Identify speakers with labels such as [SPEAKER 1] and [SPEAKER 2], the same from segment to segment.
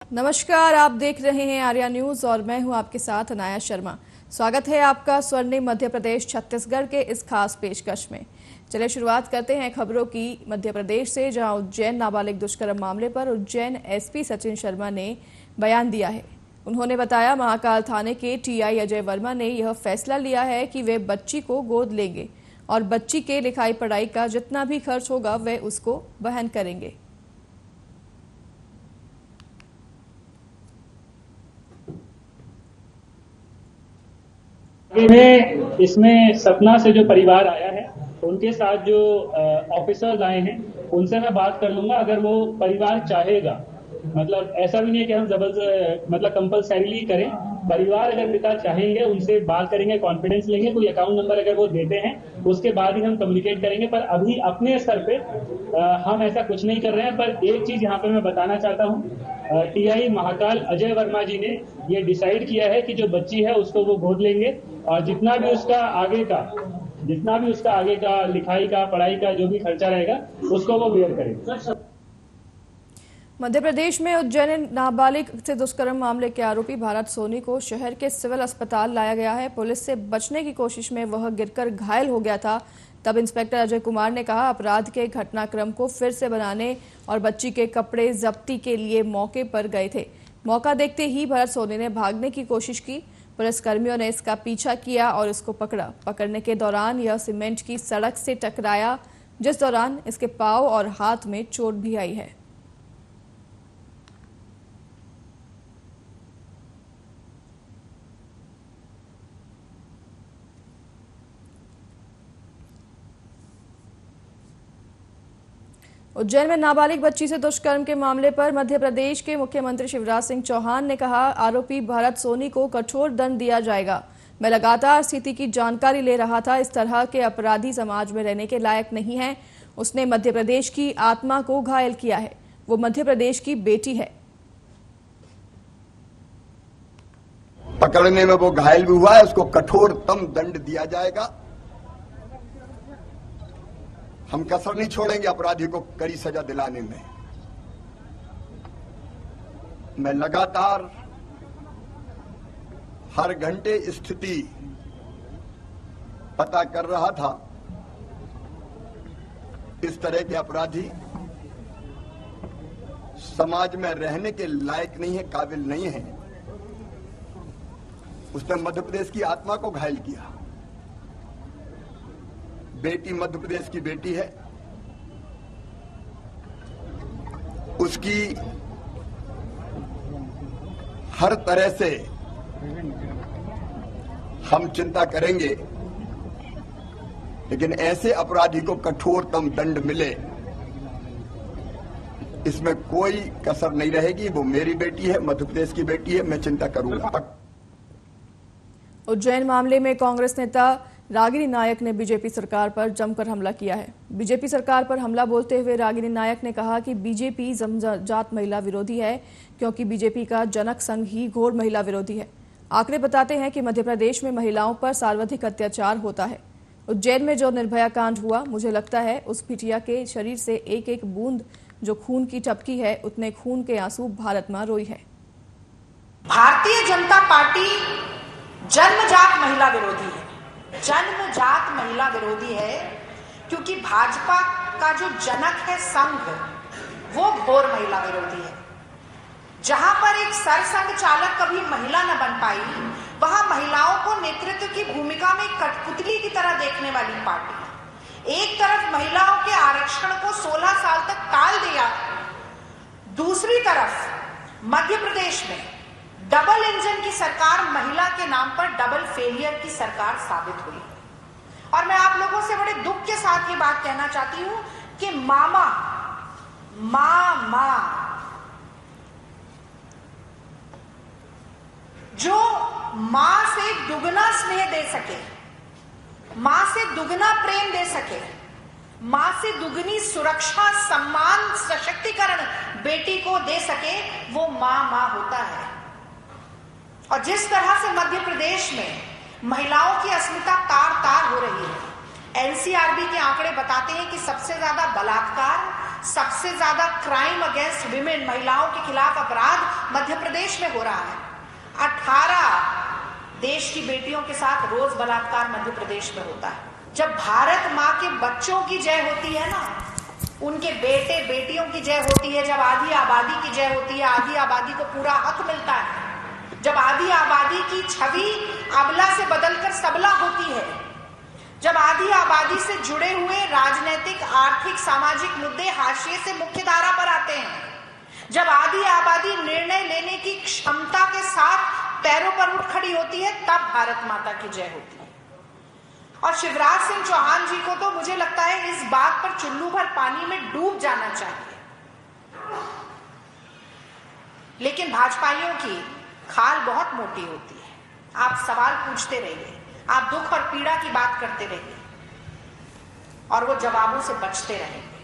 [SPEAKER 1] नमस्कार, आप देख रहे हैं आर्या न्यूज और मैं हूं आपके साथ अनाया शर्मा। स्वागत है आपका स्वर्णिम मध्य प्रदेश छत्तीसगढ़ के इस खास पेशकश में। चलिए शुरुआत करते हैं खबरों की मध्य प्रदेश से, जहां उज्जैन नाबालिग दुष्कर्म मामले पर उज्जैन एसपी सचिन शर्मा ने बयान दिया है। उन्होंने बताया, महाकाल थाने के टीआई अजय वर्मा ने यह फैसला लिया है कि वे बच्ची को गोद लेंगे और बच्ची के लिखाई पढ़ाई का जितना भी खर्च होगा वे उसको वहन करेंगे।
[SPEAKER 2] में इसमें सतना से जो परिवार आया है उनके साथ जो ऑफिसर्स आए हैं उनसे मैं बात कर लूंगा। अगर वो परिवार चाहेगा, मतलब ऐसा भी नहीं है कि हम जबरदस्त मतलब कंपलसरीली करें। परिवार अगर पिता चाहेंगे उनसे बात करेंगे, कॉन्फिडेंस लेंगे, कोई अकाउंट नंबर अगर वो देते हैं उसके बाद ही हम कम्युनिकेट करेंगे। पर अभी अपने स्तर पे हम ऐसा कुछ नहीं कर रहे हैं। पर एक चीज यहाँ पे मैं बताना चाहता हूँ, टीआई महाकाल अजय वर्मा जी ने ये डिसाइड किया है कि जो बच्ची है उसको वो गोद लेंगे और जितना भी उसका आगे का लिखाई का पढ़ाई का जो भी खर्चा रहेगा उसको वो बेयर करेंगे।
[SPEAKER 1] मध्य प्रदेश में उज्जैन नाबालिग से दुष्कर्म मामले के आरोपी भारत सोनी को शहर के सिविल अस्पताल लाया गया है। पुलिस से बचने की कोशिश में वह गिरकर घायल हो गया था। तब इंस्पेक्टर अजय कुमार ने कहा, अपराध के घटनाक्रम को फिर से बनाने और बच्ची के कपड़े जब्ती के लिए मौके पर गए थे। मौका देखते ही भरत सोनी ने भागने की कोशिश की। पुलिसकर्मियों ने इसका पीछा किया और इसको पकड़ा। पकड़ने के दौरान यह सीमेंट की सड़क से टकराया, जिस दौरान इसके पांव और हाथ में चोट भी आई है। उज्जैन में नाबालिग बच्ची से दुष्कर्म के मामले पर मध्य प्रदेश के मुख्यमंत्री शिवराज सिंह चौहान ने कहा, आरोपी भरत सोनी को कठोर दंड दिया जाएगा। मैं लगातार स्थिति की जानकारी ले रहा था। इस तरह के अपराधी समाज में रहने के लायक नहीं है। उसने मध्य प्रदेश की आत्मा को घायल किया है। वो मध्य प्रदेश की बेटी है।
[SPEAKER 3] पकड़ने में वो घायल भी हुआ है, उसको कठोरतम दंड दिया जाएगा। हम कसर नहीं छोड़ेंगे अपराधी को कड़ी सजा दिलाने में। मैं लगातार हर घंटे स्थिति पता कर रहा था। इस तरह के अपराधी समाज में रहने के लायक नहीं है, काबिल नहीं है। उसने मध्य प्रदेश की आत्मा को घायल किया। बेटी मध्य प्रदेश की बेटी है, उसकी हर तरह से हम चिंता करेंगे, लेकिन ऐसे अपराधी को कठोरतम दंड मिले, इसमें कोई कसर नहीं रहेगी। वो मेरी बेटी है, मध्य प्रदेश की बेटी है, मैं चिंता करूंगा।
[SPEAKER 1] उज्जैन मामले में कांग्रेस नेता रागिनी नायक ने बीजेपी सरकार पर जमकर हमला किया है। बीजेपी सरकार पर हमला बोलते हुए रागिनी नायक ने कहा कि बीजेपी जमजात महिला विरोधी है, क्योंकि बीजेपी का जनक संघ ही घोर महिला विरोधी है। आंकड़े बताते हैं कि मध्य प्रदेश में महिलाओं पर सर्वाधिक अत्याचार होता है। उज्जैन में जो निर्भया कांड हुआ, मुझे लगता है उस बिटिया के शरीर से एक एक बूंद जो खून की टपकी है, उतने खून के आंसू भारत मां रोई है।
[SPEAKER 4] भारतीय जनता पार्टी जन्मजात महिला विरोधी है। जन्मजात महिला विरोधी है क्योंकि भाजपा का जो जनक है संघ, वो घोर महिला विरोधी है। जहां पर एक सरसंघ चालक कभी महिला न बन पाई, वहां महिलाओं को नेतृत्व की भूमिका में कठपुतली की तरह देखने वाली पार्टी एक तरफ महिलाओं के आरक्षण को 16 साल तक टाल दिया, दूसरी तरफ मध्य प्रदेश में डबल इंजन की सरकार महिला के नाम पर डबल फेलियर की सरकार साबित हुई। और मैं आप लोगों से बड़े दुख के साथ ये बात कहना चाहती हूं कि मामा मां जो मां से दुगना स्नेह दे सके, मां से दुगना प्रेम दे सके, मां से दुगनी सुरक्षा, सम्मान, सशक्तिकरण बेटी को दे सके, वो मां होता है। और जिस तरह से मध्य प्रदेश में महिलाओं की अस्मिता तार तार हो रही है, एनसीआरबी के आंकड़े बताते हैं कि सबसे ज्यादा बलात्कार, सबसे ज्यादा क्राइम अगेंस्ट विमेन, महिलाओं के खिलाफ अपराध मध्य प्रदेश में हो रहा है। 18 देश की बेटियों के साथ रोज बलात्कार मध्य प्रदेश में होता है। जब भारत माँ के बच्चों की जय होती है ना, उनके बेटे बेटियों की जय होती है, जब आधी आबादी की जय होती है, आधी आबादी को पूरा हक मिलता है, जब आधी आबादी की छवि अबला से बदलकर सबला होती है, जब आधी आबादी से जुड़े हुए राजनीतिक, आर्थिक, सामाजिक मुद्दे हाशिए से मुख्य धारा पर आते हैं, जब आधी आबादी निर्णय लेने की क्षमता के साथ पैरों पर उठ खड़ी होती है, तब भारत माता की जय होती है। और शिवराज सिंह चौहान जी को तो मुझे लगता है इस बात पर चुल्लू भर पानी में डूब जाना चाहिए। लेकिन भाजपाइयों की खाल बहुत मोटी होती है। आप सवाल पूछते रहिए, आप दुख और पीड़ा की बात करते रहिए और वो जवाबों से बचते रहेंगे।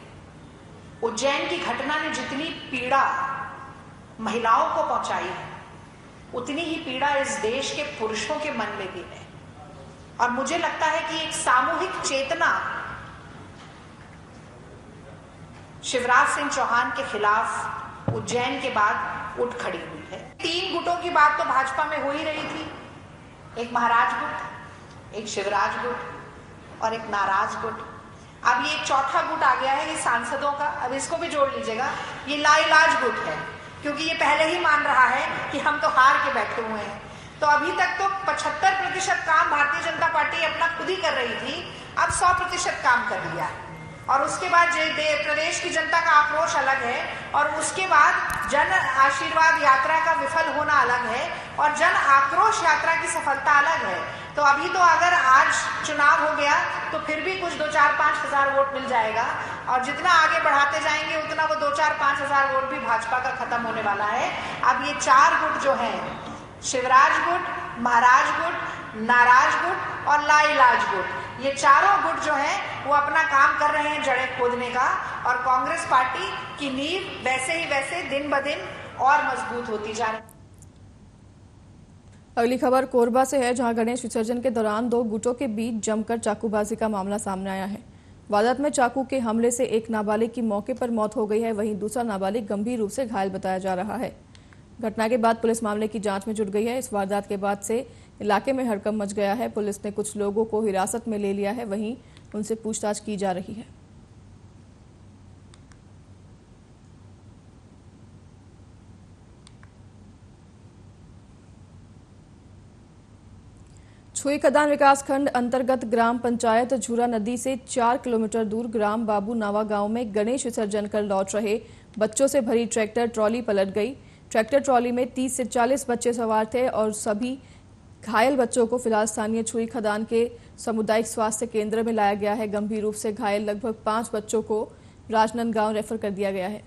[SPEAKER 4] उज्जैन की घटना ने जितनी पीड़ा महिलाओं को पहुंचाई है, उतनी ही पीड़ा इस देश के पुरुषों के मन में भी है। और मुझे लगता है कि एक सामूहिक चेतना शिवराज सिंह चौहान के खिलाफ उज्जैन के बाद उठ खड़ी हुई है। 3 गुटों की बात तो भाजपा में हो ही रही थी, एक महाराज गुट, एक शिवराज गुट और एक नाराज गुट। अब ये एक चौथा गुट आ गया है, ये सांसदों का। अब इसको भी जोड़ लीजिएगा, ये लाइलाज गुट है, क्योंकि ये पहले ही मान रहा है कि हम तो हार के बैठे हुए हैं। तो अभी तक तो 75% काम भारतीय जनता पार्टी अपना खुद ही कर रही थी, अब 100% काम कर लिया है। और उसके बाद प्रदेश की जनता का आक्रोश अलग है, और उसके बाद जन आशीर्वाद यात्रा का विफल होना अलग है, और जन आक्रोश यात्रा की सफलता अलग है। तो अभी तो अगर आज चुनाव हो गया तो फिर भी कुछ 2-4-5 हजार वोट मिल जाएगा, और जितना आगे बढ़ाते जाएंगे उतना वो 2-4-5 हजार वोट भी भाजपा का खत्म होने वाला है। अब ये 4 गुट जो है, शिवराज गुट, महाराज गुट, नाराज गुट और लाइलाज गुट, ये चारों गुट जो हैं वो अपना काम कर रहे हैं जड़ें खोदने का, और कांग्रेस पार्टी की नींव वैसे ही वैसे दिन ब दिन और मजबूत होती जा रही है।
[SPEAKER 1] अगली खबर कोरबा से है, जहां गणेश विसर्जन के दौरान 2 गुटों के बीच जमकर चाकूबाजी का मामला सामने आया है। वारदात में चाकू के हमले से एक नाबालिग की मौके पर मौत हो गई है, वहीं दूसरा नाबालिग गंभीर रूप से घायल बताया जा रहा है। घटना के बाद पुलिस मामले की जांच में जुट गई है। इस वारदात के बाद से इलाके में हड़कंप मच गया है। पुलिस ने कुछ लोगों को हिरासत में ले लिया है, वहीं उनसे पूछताछ की जा रही है। छुई खदान विकासखंड अंतर्गत ग्राम पंचायत झूरा नदी से 4 किलोमीटर दूर ग्राम बाबू नावा गांव में गणेश विसर्जन कर लौट रहे बच्चों से भरी ट्रैक्टर ट्रॉली पलट गई। ट्रैक्टर ट्रॉली में 30 से 40 बच्चे सवार थे और सभी घायल बच्चों को फिलहाल स्थानीय छुई खदान के सामुदायिक स्वास्थ्य केंद्र में लाया गया है। गंभीर रूप से घायल लगभग 5 बच्चों को राजनांदगांव रेफर कर दिया गया है।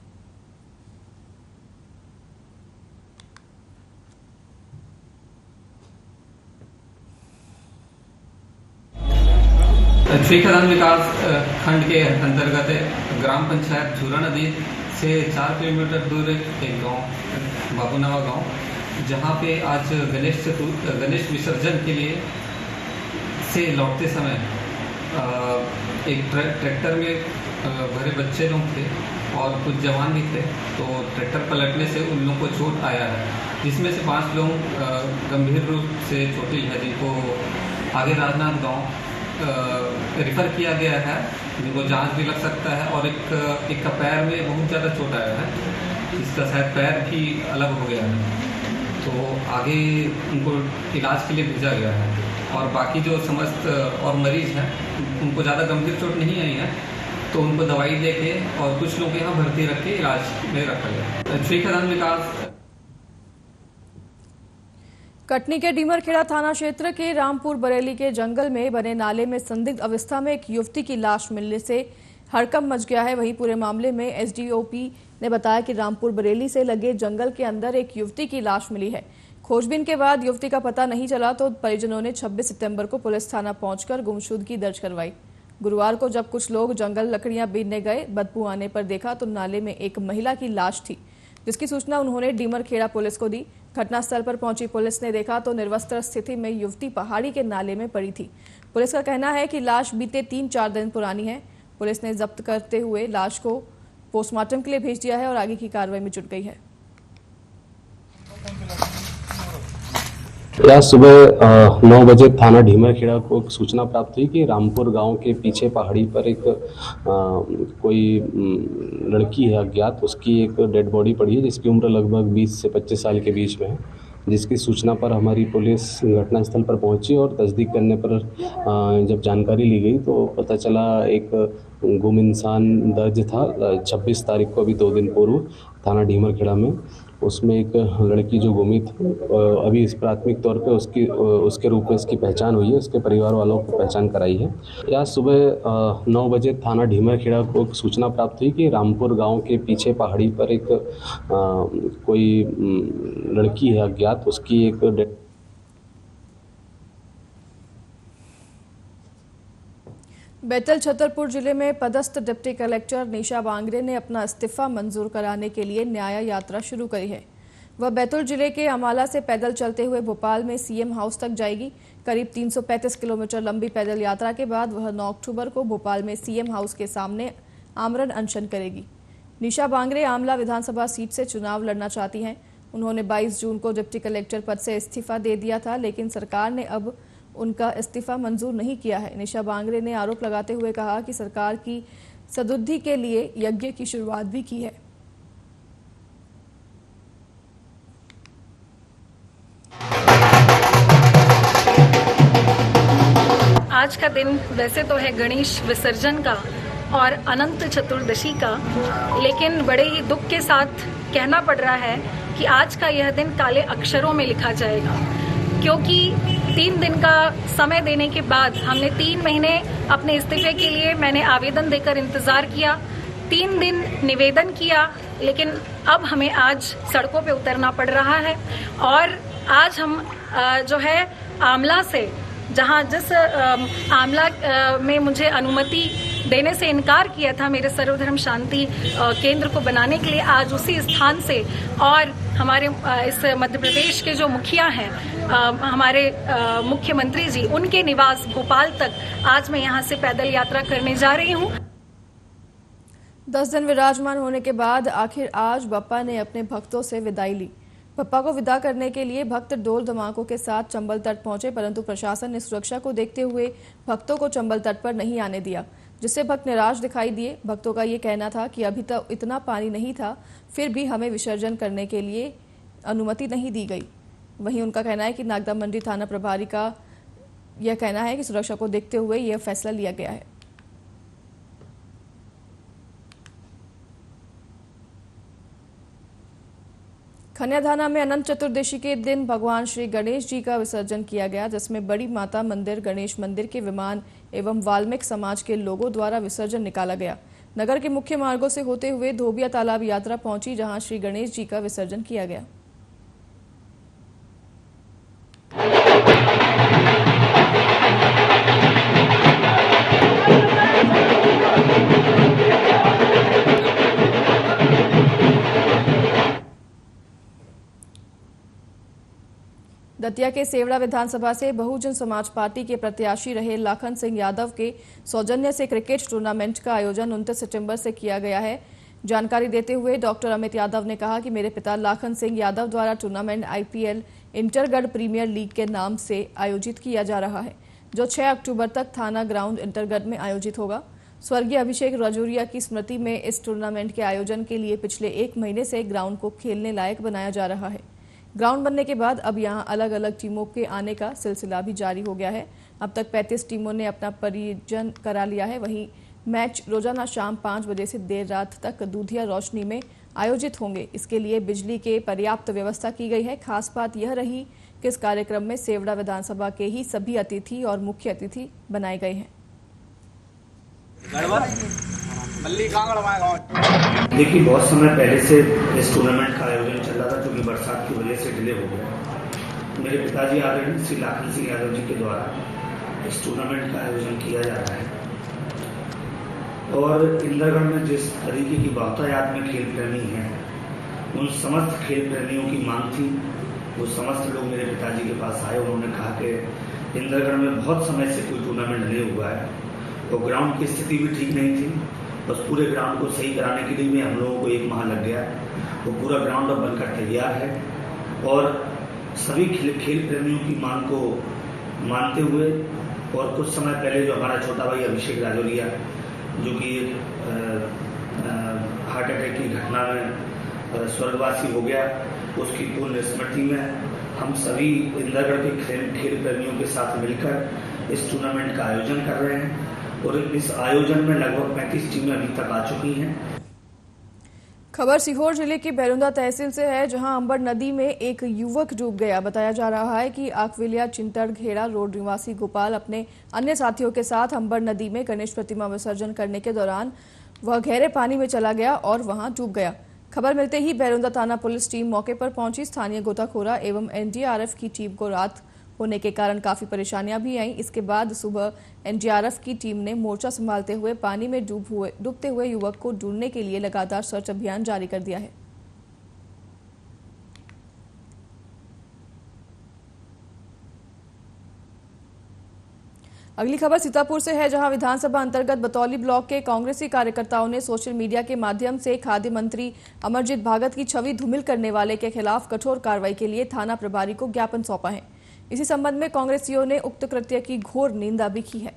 [SPEAKER 5] छुई खदान विकास खंड के अंतर्गत ग्राम पंचायत झूरा नदी से 4 किलोमीटर दूर एक गांव बाबूनावा गांव, जहां पे आज गणेश विसर्जन के लिए से लौटते समय एक ट्रैक्टर में भरे बच्चे लोग थे और कुछ जवान भी थे। तो ट्रैक्टर पलटने से उन लोगों को चोट आया है, जिसमें से 5 लोग गंभीर रूप से चोटिल है, जिनको आगे राजनांदगांव रिफर किया गया है, जिनको जांच भी लग सकता है। और एक का पैर में बहुत ज़्यादा चोट आया है, इसका शायद पैर भी अलग हो गया है, तो आगे उनको इलाज के लिए भेजा गया है। और बाकी जो समस्त और मरीज हैं उनको ज़्यादा गंभीर चोट नहीं आई है, तो उनको दवाई देके और कुछ लोग यहाँ भर्ती रख के इलाज में रखा गया। छुई खदान विकास
[SPEAKER 1] कटनी के डीमरखेड़ा थाना क्षेत्र के रामपुर बरेली के जंगल में बने नाले में संदिग्ध अवस्था में एक युवती की लाश मिलने से हड़कंप मच गया है। वहीं पूरे मामले में एसडीओपी ने बताया कि रामपुर बरेली से लगे जंगल के अंदर एक युवती की लाश मिली है। खोजबीन के बाद युवती का पता नहीं चला तो परिजनों ने 26 सितंबर को पुलिस थाना पहुंचकर गुमशुदगी दर्ज करवाई। गुरुवार को जब कुछ लोग जंगल लकड़ियां बीनने गए, बदबू आने पर देखा तो नाले में एक महिला की लाश थी, जिसकी सूचना उन्होंने डीमरखेड़ा पुलिस को दी। घटनास्थल पर पहुंची पुलिस ने देखा तो निर्वस्त्र स्थिति में युवती पहाड़ी के नाले में पड़ी थी। पुलिस का कहना है कि लाश बीते 3-4 दिन पुरानी है। पुलिस ने जब्त करते हुए लाश को पोस्टमार्टम के लिए भेज दिया है और आगे की कार्रवाई में जुट गई है।
[SPEAKER 6] आज सुबह 9 बजे थाना ढीमरखेड़ा को एक सूचना प्राप्त हुई कि रामपुर गांव के पीछे पहाड़ी पर एक कोई लड़की है अज्ञात, उसकी एक डेड बॉडी पड़ी है जिसकी उम्र लगभग 20 से 25 साल के बीच में है। जिसकी सूचना पर हमारी पुलिस घटनास्थल पर पहुंची और तस्दीक करने पर जब जानकारी ली गई तो पता चला एक गुम इंसान दर्ज था 26 तारीख को, अभी 2 दिन पूर्व थाना ढीमरखेड़ा में। उसमें एक लड़की जो गुमी थी, अभी इस प्राथमिक तौर पे उसके रूप में इसकी पहचान हुई है, उसके परिवार वालों को पहचान कराई है। आज सुबह 9 बजे थाना ढीमरखेड़ा को एक सूचना प्राप्त हुई कि रामपुर गांव के पीछे पहाड़ी पर एक कोई लड़की है अज्ञात, उसकी एक डेड।
[SPEAKER 1] बैतल छतरपुर जिले में पदस्थ डिप्टी कलेक्टर निशा बांगरे ने अपना इस्तीफा मंजूर कराने के लिए न्याय यात्रा शुरू करी है। वह बैतूल जिले के अमाला से पैदल चलते हुए भोपाल में सीएम हाउस तक जाएगी। करीब 335 किलोमीटर लंबी पैदल यात्रा के बाद वह 9 अक्टूबर को भोपाल में सीएम हाउस के सामने आमरण अनशन करेगी। निशा बांगरे आमला विधानसभा सीट से चुनाव लड़ना चाहती हैं। उन्होंने 22 जून को डिप्टी कलेक्टर पद से इस्तीफा दे दिया था, लेकिन सरकार ने अब उनका इस्तीफा मंजूर नहीं किया है। निशा बांगरे ने आरोप लगाते हुए कहा कि सरकार की सद्बुद्धि के लिए यज्ञ की शुरुआत भी की है।
[SPEAKER 7] आज का दिन वैसे तो है गणेश विसर्जन का और अनंत चतुर्दशी का, लेकिन बड़े ही दुख के साथ कहना पड़ रहा है कि आज का यह दिन काले अक्षरों में लिखा जाएगा, क्योंकि 3 दिन का समय देने के बाद हमने 3 महीने अपने इस्तीफे के लिए मैंने आवेदन देकर इंतजार किया, 3 दिन निवेदन किया, लेकिन अब हमें आज सड़कों पे उतरना पड़ रहा है। और आज हम जो है आमला से, जहां जिस आमला में मुझे अनुमति देने से इनकार किया था मेरे सर्वधर्म शांति केंद्र को बनाने के लिए, आज उसी स्थान से और हमारे इस मध्य प्रदेश के जो मुखिया हैं, हमारे मुख्यमंत्री जी, उनके निवास भोपाल तक आज मैं यहां से पैदल यात्रा करने जा रही हूं।
[SPEAKER 1] 10 दिन विराजमान होने के बाद आखिर आज बप्पा ने अपने भक्तों से विदाई ली। बप्पा को विदा करने के लिए भक्त ढोल धमाकों के साथ चंबल तट पहुंचे, परंतु प्रशासन ने सुरक्षा को देखते हुए भक्तों को चंबल तट पर नहीं आने दिया, जिससे भक्त निराश दिखाई दिए। भक्तों का ये कहना था कि अभी तक इतना पानी नहीं था, फिर भी हमें विसर्जन करने के लिए अनुमति नहीं दी गई। वहीं उनका कहना है कि नागदा मंडी थाना प्रभारी का यह कहना है कि सुरक्षा को देखते हुए यह फैसला लिया गया है। खन्याधाना में अनंत चतुर्दशी के दिन भगवान श्री गणेश जी का विसर्जन किया गया, जिसमें बड़ी माता मंदिर, गणेश मंदिर के विमान एवं वाल्मीकि समाज के लोगों द्वारा विसर्जन निकाला गया। नगर के मुख्य मार्गों से होते हुए धोबिया तालाब यात्रा पहुंची, जहां श्री गणेश जी का विसर्जन किया गया। दतिया के सेवड़ा विधानसभा से बहुजन समाज पार्टी के प्रत्याशी रहे लाखन सिंह यादव के सौजन्य से क्रिकेट टूर्नामेंट का आयोजन 29 सितंबर से किया गया है। जानकारी देते हुए डॉक्टर अमित यादव ने कहा कि मेरे पिता लाखन सिंह यादव द्वारा टूर्नामेंट IPL इंटरगढ़ प्रीमियर लीग के नाम से आयोजित किया जा रहा है, जो 6 अक्टूबर तक थाना ग्राउंड इंटरगढ़ में आयोजित होगा। स्वर्गीय अभिषेक राजौरिया की स्मृति में इस टूर्नामेंट के आयोजन के लिए पिछले 1 महीने से ग्राउंड को खेलने लायक बनाया जा रहा है। ग्राउंड बनने के बाद अब यहां अलग अलग टीमों के आने का सिलसिला भी जारी हो गया है। अब तक 35 टीमों ने अपना पंजीयन करा लिया है। वहीं मैच रोजाना शाम 5 बजे से देर रात तक दूधिया रोशनी में आयोजित होंगे। इसके लिए बिजली के पर्याप्त व्यवस्था की गई है। खास बात यह रही कि इस कार्यक्रम में सेवड़ा विधानसभा के ही सभी अतिथि और मुख्य अतिथि बनाए गए हैं।
[SPEAKER 8] देखिए, बहुत समय पहले से इस टूर्नामेंट का आयोजन चल रहा था, क्योंकि बरसात की वजह से डिले हो गया। मेरे पिताजी आदरणीय श्री लाखन सिंह यादव जी के द्वारा इस टूर्नामेंट का आयोजन किया जा रहा है और इंदरगढ़ में जिस तरीके की बहुतायत में खेल प्रेमी है, उन समस्त खेल प्रेमियों की मांग थी। वो समस्त लोग मेरे पिताजी के पास आए। उन्होंने कहा कि इंदरगढ़ में बहुत समय से कोई टूर्नामेंट नहीं हुआ है और ग्राउंड की स्थिति भी ठीक नहीं थी। बस पूरे ग्राउंड को सही कराने के लिए भी हम लोगों को 1 माह लग गया। वो पूरा ग्राउंड अब बनकर तैयार है और सभी खेल प्रेमियों की मांग को मानते हुए और कुछ समय पहले जो हमारा छोटा भाई अभिषेक राजौरिया जो कि हार्ट अटैक की घटना में स्वर्गवासी हो गया, उसकी पूर्ण स्मृति में हम सभी इंदरगढ़ के खेल प्रेमियों के साथ मिलकर इस टूर्नामेंट का आयोजन कर रहे हैं और इस आयोजन में लगभग 35 टीमें अभी तक आ चुकी हैं।
[SPEAKER 1] खबर सीहोर जिले की बैरुंदा तहसील से है, जहां अंबर नदी में एक युवक डूब गया। बताया जा रहा है कि आकविलिया चिंतड़खेड़ा रोड निवासी गोपाल अपने अन्य साथियों के साथ अंबर नदी में गणेश प्रतिमा विसर्जन करने के दौरान वह गहरे पानी में चला गया और वहां डूब गया। खबर मिलते ही बैरुंदा थाना पुलिस टीम मौके पर पहुंची। स्थानीय गोताखोरा एवं एनडीआरएफ की टीम को रात होने के कारण काफी परेशानियां भी आईं। इसके बाद सुबह एनडीआरएफ की टीम ने मोर्चा संभालते हुए पानी में डूबते हुए युवक को ढूंढने के लिए लगातार सर्च अभियान जारी कर दिया है। अगली खबर सीतापुर से है, जहां विधानसभा अंतर्गत बतौली ब्लॉक के कांग्रेसी कार्यकर्ताओं ने सोशल मीडिया के माध्यम से खाद्य मंत्री अमरजीत भगत की छवि धूमिल करने वाले के खिलाफ कठोर कार्रवाई के लिए थाना प्रभारी को ज्ञापन सौंपा है। इसी संबंध में कांग्रेसियों ने उक्त कृत्य की घोर निंदा भी की है।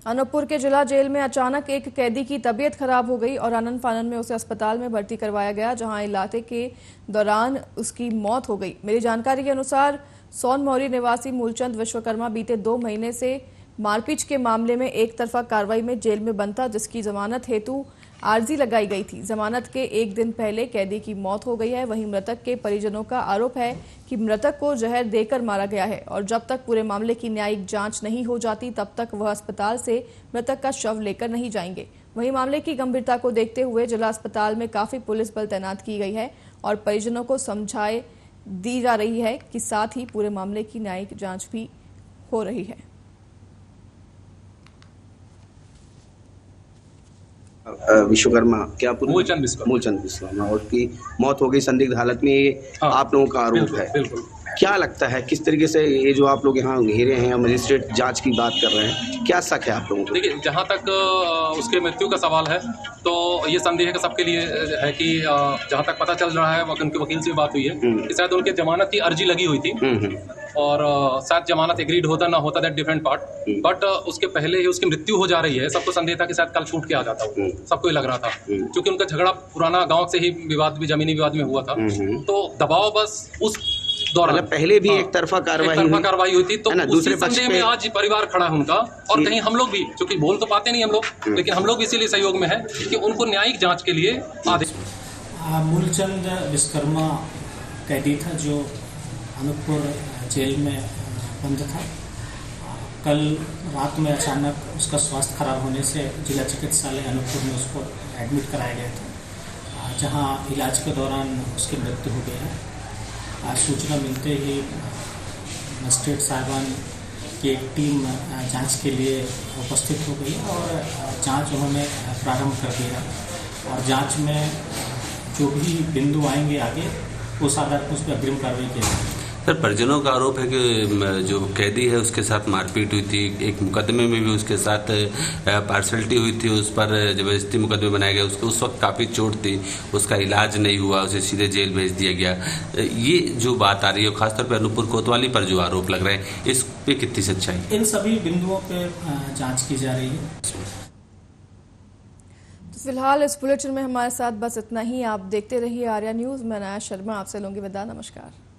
[SPEAKER 1] अनूपपुर के जिला जेल में अचानक एक कैदी की तबीयत खराब हो गई और आनन फानन में उसे अस्पताल में भर्ती करवाया गया, जहां इलाके के दौरान उसकी मौत हो गई। मिली जानकारी के अनुसार सोन मोहरी निवासी मूलचंद विश्वकर्मा बीते 2 महीने से मारपीट के मामले में एक तरफा कार्रवाई में जेल में बंद था, जिसकी जमानत हेतु आर्जी लगाई गई थी। जमानत के 1 दिन पहले कैदी की मौत हो गई है। वहीं मृतक के परिजनों का आरोप है कि मृतक को जहर देकर मारा गया है और जब तक पूरे मामले की न्यायिक जांच नहीं हो जाती तब तक वह अस्पताल से मृतक का शव लेकर नहीं जाएंगे। वहीं मामले की गंभीरता को देखते हुए जिला अस्पताल में काफी पुलिस बल तैनात की गई है और परिजनों को समझाई दी जा रही है कि साथ ही पूरे मामले की न्यायिक जांच भी हो रही है।
[SPEAKER 9] विश्वकर्मा क्या मूलचंद विश्वकर्मा और की मौत हो गई संदिग्ध हालत में, ये आप लोगों का आरोप है। बिल्कुल। क्या लगता है किस तरीके से ये जो आप लोग यहाँ घेरे हैं, मजिस्ट्रेट जांच की बात कर रहे हैं, क्या शक है आप लोगों को?
[SPEAKER 10] देखिए, जहाँ तक उसके मृत्यु का सवाल है तो ये संदेह है सबके लिए है कि जहाँ तक पता चल रहा है, उनके वकील से बात हुई है कि शायद उनके जमानत की अर्जी लगी हुई थी और शायद जमानत एग्रीड होता ना होता, दैट डिफरेंट पार्ट, बट उसके पहले ही उसकी मृत्यु हो जा रही है। सबको संदेह था कि शायद कल छूट के आ जाता हूँ, सबको ही लग रहा था, क्योंकि उनका झगड़ा पुराना गांव से ही विवाद भी, जमीनी विवाद में हुआ था, तो दबाव बस उस दौरान
[SPEAKER 9] पहले भी एक तरफा
[SPEAKER 10] कार्रवाई हुई थी, तो दूसरे संदेह में आज परिवार खड़ा है उनका। और कहीं हम लोग भी, क्योंकि बोल तो पाते नहीं हम लोग, लेकिन हम लोग इसीलिए सहयोग में है कि उनको न्यायिक जांच के लिए आदेश।
[SPEAKER 11] मूलचंद विश्वकर्मा कैदी था जो अनूपपुर जेल में बंद था। कल रात में अचानक उसका स्वास्थ्य खराब होने से जिला चिकित्सालय अनूपपुर में उसको एडमिट कराया गया था, जहां इलाज के दौरान उसकी मृत्यु हो गई है। सूचना मिलते ही मजिस्ट्रेट साहिबान की एक टीम जांच के लिए उपस्थित हो गई और जांच उन्होंने प्रारंभ कर दिया और जांच में जो भी बिंदु आएंगे आगे उस आधार पर उस पर अग्रिम कार्रवाई की जाएगी।
[SPEAKER 12] सर, परिजनों का आरोप है कि जो कैदी है उसके साथ मारपीट हुई थी, एक मुकदमे में भी उसके साथ पार्सलिटी हुई थी, उस पर जबरदस्ती मुकदमे बनाया गया, उसको उस वक्त काफ़ी चोट थी, उसका इलाज नहीं हुआ, उसे सीधे जेल भेज दिया गया। ये जो बात आ रही है खासतौर पर अनूपपुर कोतवाली पर जो आरोप लग रहे हैं, इस पे कितनी सच्चाई?
[SPEAKER 11] इन सभी बिंदुओं पर जाँच की जा रही है।
[SPEAKER 1] फिलहाल इस बुलेटिन में हमारे साथ बस इतना ही। आप देखते रहिए आर्या न्यूज़। मैं नया शर्मा आपसे लूंगी विदा। नमस्कार।